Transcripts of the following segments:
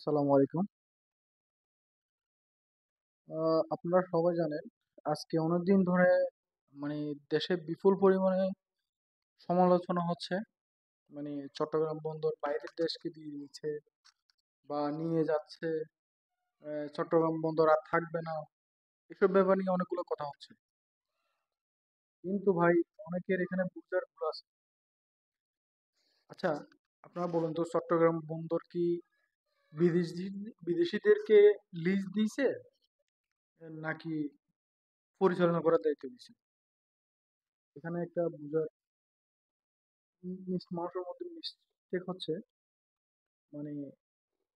আসসালামু আলাইকুম। আপনারা সবাই জানেন আজকে অনেকদিন ধরে মানে দেশে বিপুল পরিমাণে সমালোচনা হচ্ছে। চট্টগ্রাম বন্দর বাইরের দেশকে দিয়ে দিচ্ছে বা নিয়ে যাচ্ছে। চট্টগ্রাম বন্দর আর থাকবে না, এসব ব্যাপার নিয়ে অনেকগুলো কথা হচ্ছে। কিন্তু ভাই, অনেকের এখানে বুঝার ভুল আছে। আচ্ছা, আপনারা বলুন তো, চট্টগ্রাম বন্দর কি বিদেশি বিদেশিদেরকে লিজ দিয়েছে নাকি পরিচালনা করার দায়িত্ব দিয়েছে? এখানে একটা বুঝার মানুষের মধ্যে মিস্টেক হচ্ছে। মানে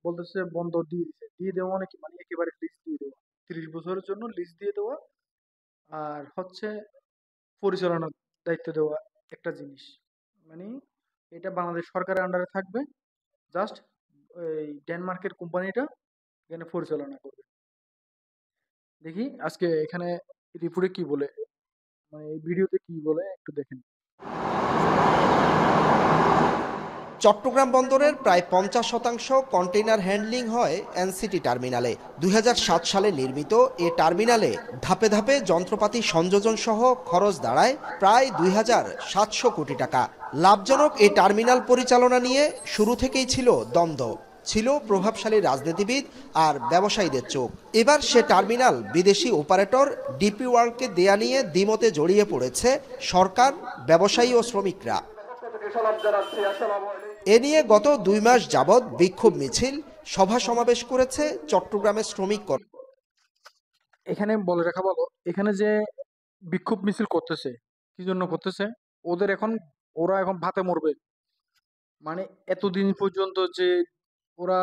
বলতেছে বন্ধ দিয়ে দিছে, দিয়ে দেওয়া মানে কি, মানে একেবারে লিজ দিয়ে দেওয়া, 30 বছরের জন্য লিজ দিয়ে দেওয়া। আর হচ্ছে পরিচালনার দায়িত্ব দেওয়া একটা জিনিস। মানে এটা বাংলাদেশ সরকারের আন্ডারে থাকবে। জাস্ট এই ডেনমার্কের কোম্পানিটা এখানে পরিচালনা করবে। দেখি আজকে এখানে রিপোর্টে কি বলে, মানে এই ভিডিওতে কি বলে একটু দেখেন। চট্টগ্রাম বন্দরের প্রায় 50% কন্টেইনার হ্যান্ডলিং হয় এনসিটি টার্মিনালে। 2007 সালে নির্মিত এ টার্মিনালে ধাপে ধাপে যন্ত্রপাতি সংযোজন সহ খরচ দাঁড়ায় প্রায় 2700 কোটি টাকা। লাভজনক এই টার্মিনাল পরিচালনা নিয়ে শুরু থেকেই ছিল দ্বন্দ্ব, ছিল প্রভাবশালী রাজনীতিবিদ আর ব্যবসায়ীদের চোখ। এবার সে টার্মিনাল বিদেশি অপারেটর ডিপি ওয়ার্ল্ডকে দেয়া নিয়ে দ্বিমতে জড়িয়ে পড়েছে সরকার, ব্যবসায়ী ও শ্রমিকরা। এ নিয়ে গত 2 মাস যাবৎ বিক্ষোভ মিছিল, সভা সমাবেশ করেছে চট্টগ্রামের শ্রমিক। এখানে বলে রাখা ভালো, এখানে যে বিক্ষোভ মিছিল করতেছে, কি জন্য করতেছে? ওদের এখন, ওরা এখন ভাতে মরবে। মানে এতদিন পর্যন্ত যে ওরা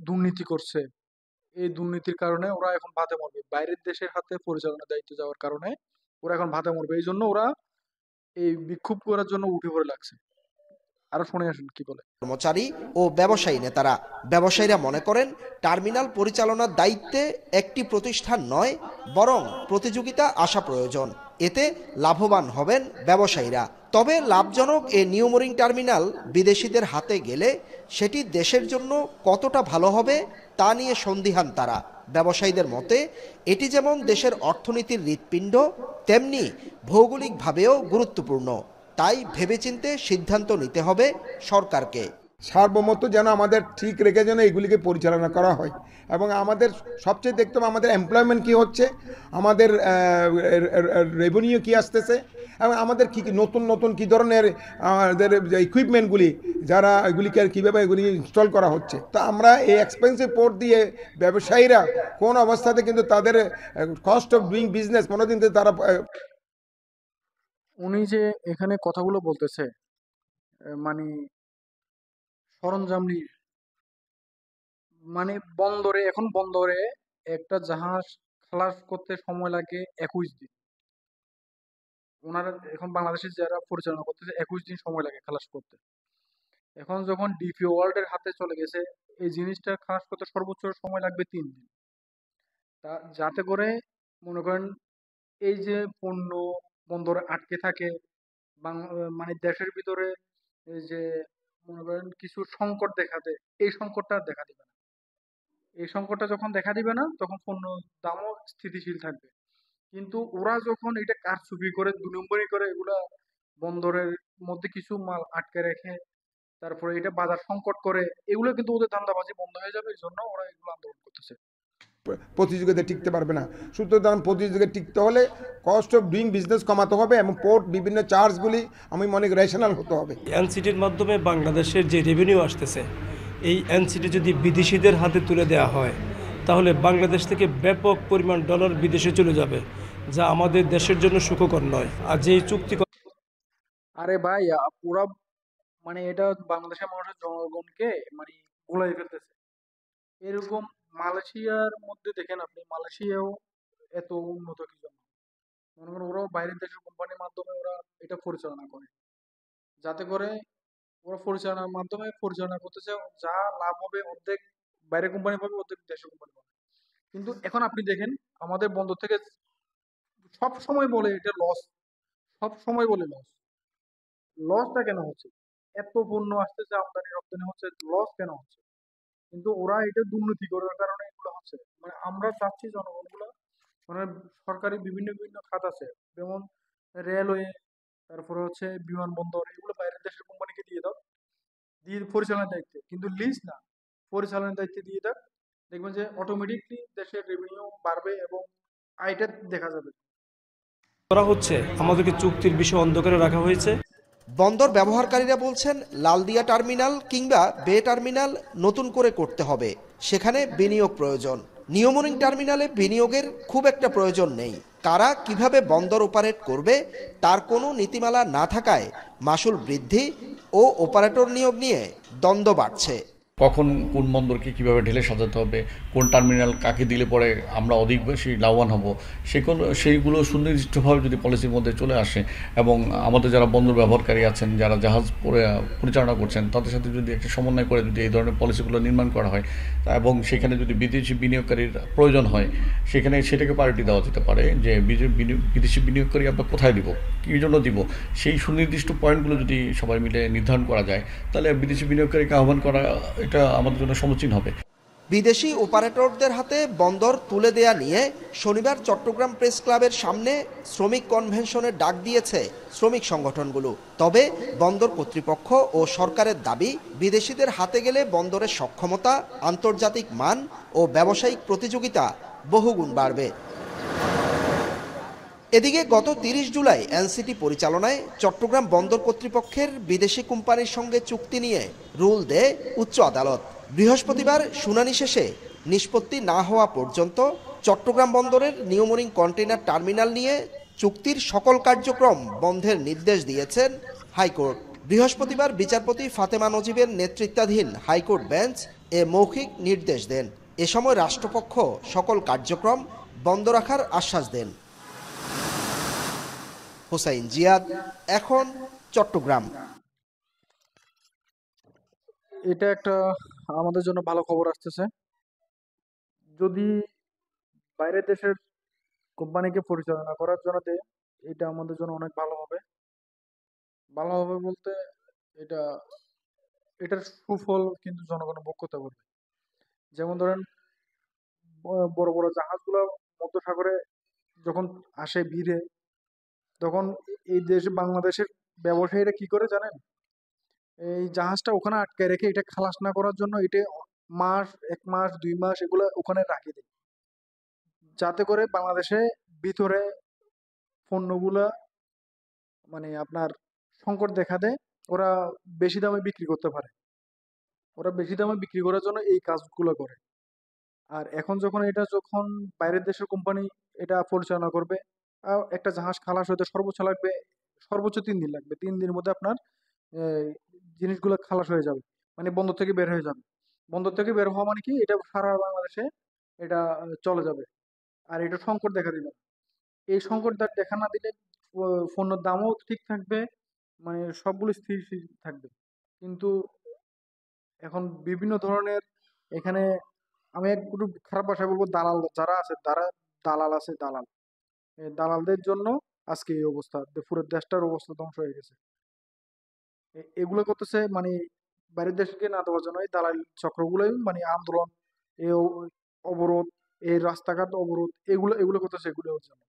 দুর্নীতি করছে, এই দুর্নীতির কারণে ওরা এখন ভাতে মরবে। বাইরের দেশের হাতে পরিচালনার দায়িত্ব যাওয়ার কারণে ওরা এখন ভাতে মরবে। এই জন্য ওরা এই বিক্ষোভ করার জন্য উঠে পড়ে লাগছে। আরো শুনে আসেন কি বলে। কর্মচারী ও ব্যবসায়ী নেতারা। ব্যবসায়ীরা মনে করেন টার্মিনাল পরিচালনার দায়িত্বে একটি প্রতিষ্ঠান নয়, বরং প্রতিযোগিতা আসা প্রয়োজন। এতে লাভবান হবেন ব্যবসায়ীরা। তবে লাভজনক এ নিউমোরিং টার্মিনাল বিদেশিদের হাতে গেলে সেটি দেশের জন্য কতটা ভালো হবে তা নিয়ে সন্দিহান তারা। ব্যবসায়ীদের মতে এটি যেমন দেশের অর্থনীতির হৃৎপিণ্ড, তেমনি ভৌগোলিকভাবেও গুরুত্বপূর্ণ। তাই ভেবেচিন্তে সিদ্ধান্ত নিতে হবে সরকারকে। সার্বভৌমত্ব যেন আমাদের ঠিক রেখে যেন এগুলিকে পরিচালনা করা হয়। এবং আমাদের সবচেয়ে দেখতে হবে আমাদের এমপ্লয়মেন্ট কী হচ্ছে, আমাদের রেভিনিউ কী আসতেছে, এবং আমাদের কী কী নতুন নতুন কী ধরনের আমাদের যে ইকুইপমেন্টগুলি, যারা এগুলিকে কীভাবে এগুলি ইনস্টল করা হচ্ছে। তো আমরা এই এক্সপেন্সিভ পোর্ট দিয়ে ব্যবসায়ীরা কোন অবস্থাতে কিন্তু তাদের কস্ট অফ ডুইং বিজনেস কোনোদিন তারা উনি যে এখানে কথাগুলো বলতেছে, মানে সরঞ্জাম নিয়ে, মানে বন্দরে, এখন বন্দরে একটা জাহাজ খালাস করতে সময় লাগে 21 দিন। ওনারা এখন বাংলাদেশে যারা পরিচালনা করতেছে, 21 দিন সময় লাগে খালাস করতে। এখন যখন ডিপি ওয়ার্ল্ড এর হাতে চলে গেছে, এই জিনিসটা খালাস করতে সর্বোচ্চ সময় লাগবে 3 দিন। তা যাতে করে, মনে করেন, এই যে পণ্য বন্দরে আটকে থাকে, মানে দেশের ভিতরে এই যে, মনে করেন, কিছু সংকট দেখা দেয়, এই সংকটটা আর দেখা দিবে না। এই সংকটটা যখন দেখা দিবে না, তখন পণ্য দামও স্থিতিশীল থাকবে। কিন্তু ওরা যখন এটা কারচুপি করে, 2 নম্বরি করে, এগুলা বন্দরের মধ্যে কিছু মাল আটকে রেখে, তারপরে এটা বাজার সংকট করে, এগুলো কিন্তু ওদের ধান্দাবাজি বন্ধ হয়ে যাবে। এই জন্য ওরা এগুলো আন্দোলন করতেছে। প্রতিযোগিতায় টিকতে পারবে না। সুতরাং প্রতিযোগিতায় টিকতে হলে কস্ট অফ ডুইং বিজনেস কমাতে হবে এবং পোর্ট বিভিন্ন চার্জগুলি আমি মনে করি রেশনাল হতে হবে। এনসিটির মাধ্যমে বাংলাদেশের যে রেভিনিউ আসতেছে, এই এনসিটি যদি বিদেশিদের হাতে তুলে দেওয়া হয়, তাহলে বাংলাদেশ থেকে ব্যাপক পরিমাণ ডলার বিদেশে চলে যাবে, যা আমাদের দেশের জন্য সুখকর নয়। আর যে চুক্তি আরে ভাই, ওরা মানে এটা বাংলাদেশের মানুষের জনগণকে মানে ভুলাই ফেলতেছে। এরকম মালয়েশিয়ার মধ্যে দেখেন আপনি, মালয়েশিয়াও এত উন্নত কি জন্য? মনে করেন ওরাও বাইরের দেশের কোম্পানির মাধ্যমে ওরা এটা পরিচালনা করে, যাতে করে ওরা পরিচালনার মাধ্যমে পরিচালনা করতেছে। যা লাভ হবে অর্ধেক বাইরের কোম্পানি পাবে, অর্ধেক দেশের কোম্পানি পাবে। কিন্তু এখন আপনি দেখেন, আমাদের বন্দর থেকে সব সময় বলে এটা লস, সব সময় বলে লস। লসটা কেন হচ্ছে? এত পণ্য আসতেছে, আমদানি রপ্তানি হচ্ছে, লস কেন হচ্ছে? কিন্তু ওরা এটা দুর্নীতি করার কারণে এগুলো হচ্ছে। মানে আমরা চাচ্ছি জনগণগুলো, মানে সরকারি বিভিন্ন বিভিন্ন খাত আছে, যেমন রেলওয়ে, তারপরে হচ্ছে বিমানবন্দর, এগুলো বাইরের দেশের কোম্পানিকে দিয়ে দাও, দিয়ে পরিচালনার দায়িত্বে, কিন্তু লিজ না, পরিচালনার দায়িত্বে দিয়ে দাও। দেখবেন যে অটোমেটিকলি দেশের রেভিনিউ বাড়বে এবং আয়টা দেখা যাবে। করা হচ্ছে, আমাদেরকে চুক্তির বিষয়ে অন্ধকারে রাখা হয়েছে। বন্দর ব্যবহারকারীরা বলছেন লালদিয়া টার্মিনাল কিংবা বে টার্মিনাল নতুন করে করতে হবে, সেখানে বিনিয়োগ প্রয়োজন। নিয়মনিং টার্মিনালে বিনিয়োগের খুব একটা প্রয়োজন নেই। কারা কিভাবে বন্দর অপারেট করবে তার কোনো নীতিমালা না থাকায় মাশুল বৃদ্ধি ও অপারেটর নিয়োগ নিয়ে দ্বন্দ্ব বাড়ছে। কখন কোন বন্দরকে কীভাবে ঢেলে সাজাতে হবে, কোন টার্মিনাল কাকে দিলে পরে আমরা অধিক বেশি লাভবান হব, সেইগুলো সুনির্দিষ্টভাবে যদি পলিসির মধ্যে চলে আসে এবং আমাদের যারা বন্দর ব্যবহারকারী আছেন, যারা জাহাজ পরিচালনা করছেন, তাদের সাথে যদি একটা সমন্বয় করে যদি এই ধরনের পলিসিগুলো নির্মাণ করা হয় এবং সেখানে যদি বিদেশি বিনিয়োগকারীর প্রয়োজন হয়, সেটাকে প্রায়োরিটি দেওয়া যেতে পারে যে বিদেশি বিনিয়োগকারী আমরা কোথায় দিব, কী জন্য দিব, সেই সুনির্দিষ্ট পয়েন্টগুলো যদি সবাই মিলে নির্ধারণ করা যায়, তাহলে বিদেশি বিনিয়োগকারীকে আহ্বান করা এটা আমাদের জন্য সমীচীন হবে। বিদেশি অপারেটরদের হাতে বন্দর তুলে দেয়া নিয়ে শনিবার চট্টগ্রাম প্রেস ক্লাবের সামনে শ্রমিক কনভেনশনের ডাক দিয়েছে শ্রমিক সংগঠনগুলো। তবে বন্দর কর্তৃপক্ষ ও সরকারের দাবি, বিদেশিদের হাতে গেলে বন্দরের সক্ষমতা, আন্তর্জাতিক মান ও ব্যবসায়িক প্রতিযোগিতা বহুগুণ বাড়বে। এদিকে গত 30 জুলাই এনসিটি পরিচালনায় চট্টগ্রাম বন্দর কর্তৃপক্ষের বিদেশি কোম্পানির সঙ্গে চুক্তি নিয়ে রুল দেয় উচ্চ আদালত। বৃহস্পতিবার শুনানি শেষে নিষ্পত্তি না হওয়া পর্যন্ত চট্টগ্রাম বন্দরের নিয়মনিং কন্টেইনার টার্মিনাল নিয়ে চুক্তির সকল কার্যক্রম বন্ধের নির্দেশ দিয়েছেন হাইকোর্ট। বৃহস্পতিবার বিচারপতি ফাতেমা নজিবের নেতৃত্বাধীন হাইকোর্ট বেঞ্চ এ মৌখিক নির্দেশ দেন। এ সময় রাষ্ট্রপক্ষ সকল কার্যক্রম বন্ধ রাখার আশ্বাস দেন। হোসাইন জিয়াদ, এখন চট্টগ্রাম। এটা একটা আমাদের জন্য ভালো খবর আসতেছে। যদি বাইরের দেশের কোম্পানিকে পরিচালনা করার জন্য দেয়, এটা আমাদের জন্য অনেক ভালো হবে। ভালো হবে বলতে, এটা এটার সুফল কিন্তু জনগণ ভোগ করতে পারবে। যেমন ধরেন, বড় বড় জাহাজগুলো মধ্যসাগরে যখন আসে ভিড়ে, তখন এই দেশে বাংলাদেশের ব্যবসায়ীরা কি করে জানেন? এই জাহাজটা ওখানে আটকায় রেখে এটা খালাস না করার জন্য এটা মাস, 1 মাস 2 মাস এগুলো ওখানে রাখে দেয়, যাতে করে বাংলাদেশে ভিতরে পণ্যগুলা, মানে আপনার সংকট দেখা দেয়, ওরা বেশি দামে বিক্রি করতে পারে। ওরা বেশি দামে বিক্রি করার জন্য এই কাজগুলো করে। আর এখন যখন বাইরের দেশের কোম্পানি এটা পরিচালনা করবে, একটা জাহাজ খালাস হতে সর্বোচ্চ 3 দিন লাগবে। 3 দিনের মধ্যে আপনার জিনিসগুলো খালাস হয়ে যাবে, মানে বন্দর থেকে বের হয়ে যাবে। বন্দর থেকে বের হওয়া মানে কি, এটা সারা বাংলাদেশে এটা চলে যাবে, আর এটা সংকট দেখা দিবে না। এই সংকট দেখা না দিলে পণ্যের দামও ঠিক থাকবে, মানে সবগুলো স্থির থাকবে। কিন্তু এখন বিভিন্ন ধরনের এখানে, আমি একটু খারাপ ভাষায় বলবো, দালাল যারা আছে, দালাল আছে, দালাল। এই দালালদের জন্য আজকে এই অবস্থা, পুরো দেশটার অবস্থা ধ্বংস হয়ে গেছে। এগুলো করতেছে মানে বাইরের দেশকে না দেওয়ার জন্য এই দালাল চক্রগুলোই, মানে আন্দোলন, এই অবরোধ, এই রাস্তাঘাট অবরোধ, এগুলো করতেছে এগুলোর জন্য।